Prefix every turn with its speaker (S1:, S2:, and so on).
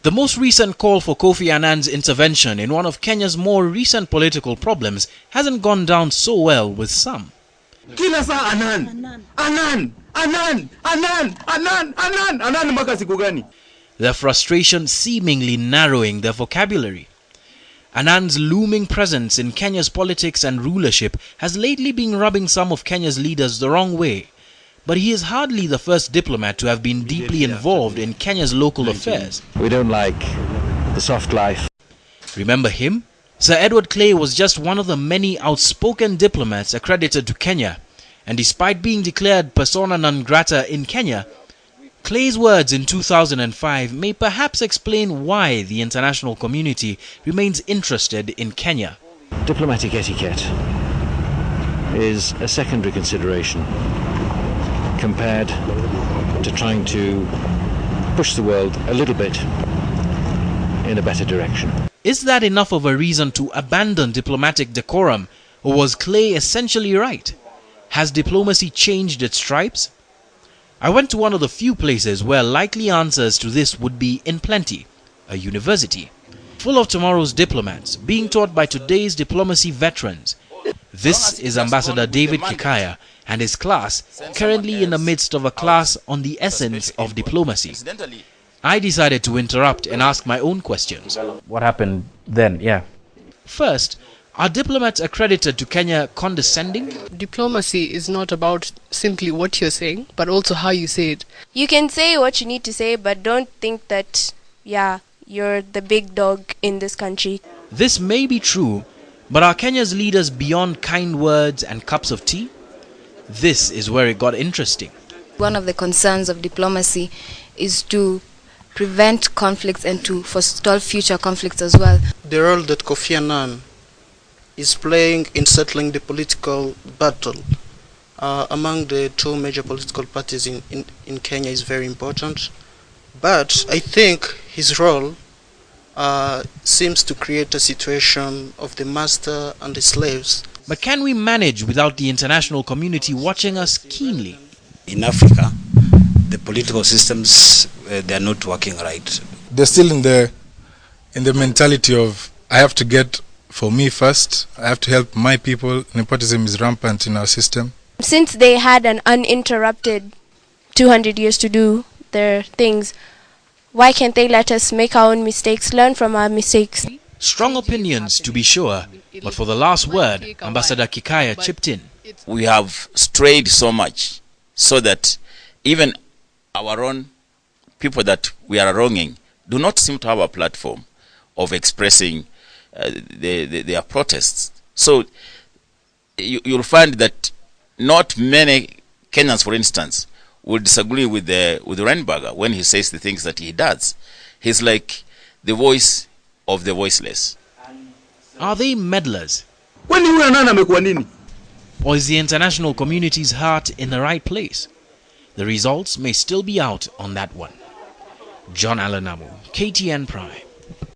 S1: The most recent call for Kofi Annan's intervention in one of Kenya's more recent political problems hasn't gone down so well with some.
S2: Kila saa Annan mpaka siku gani?
S1: Their frustration seemingly narrowing their vocabulary. Annan's looming presence in Kenya's politics and rulership has lately been rubbing some of Kenya's leaders the wrong way. But he is hardly the first diplomat to have been deeply involved in Kenya's local affairs.
S3: We don't like the soft life.
S1: Remember him? Sir Edward Clay was just one of the many outspoken diplomats accredited to Kenya. And despite being declared persona non grata in Kenya, Clay's words in 2005 may perhaps explain why the international community remains interested in Kenya.
S3: Diplomatic etiquette is a secondary consideration compared to trying to push the world a little bit in a better direction.
S1: Is that enough of a reason to abandon diplomatic decorum, or was Clay essentially right? Has diplomacy changed its stripes? I went to one of the few places where likely answers to this would be in plenty, a university, full of tomorrow's diplomats, being taught by today's diplomacy veterans. This is Ambassador David Kikaya and his class, currently in the midst of a class on the essence of diplomacy. I decided to interrupt and ask my own questions.
S4: What happened then? Yeah.
S1: First, are diplomats accredited to Kenya condescending?
S5: Diplomacy is not about simply what you're saying, but also how you say it.
S6: You can say what you need to say, but don't think that, you're the big dog in this country.
S1: This may be true, but are Kenya's leaders beyond kind words and cups of tea? This is where it got interesting.
S7: One of the concerns of diplomacy is to prevent conflicts and to forestall future conflicts as well.
S8: The role that Kofi Annan is playing in settling the political battle among the two major political parties in Kenya is very important. But I think his role seems to create a situation of the master and the slaves.
S1: But can we manage without the international community watching us keenly?
S9: In Africa, the political systems, they are not working right.
S10: They're still in the mentality of, I have to get for me first, I have to help my people. Nepotism is rampant in our system.
S6: Since they had an uninterrupted 200 years to do their things, why can't they let us make our own mistakes, learn from our mistakes?
S1: Strong opinions, to be sure, but for the last word, Ambassador Kikaya chipped in.
S11: We have strayed so much so that even our own people that we are wronging do not seem to have a platform of expressing their protests. So you'll find that not many Kenyans, for instance, will disagree with Reinberger when he says the things that he does. He's like the voice of the voiceless.
S1: Are they meddlers?
S2: When you amekuwa nini?
S1: Or is the international community's heart in the right place? The results may still be out on that one. John Allen Amu, KTN Prime.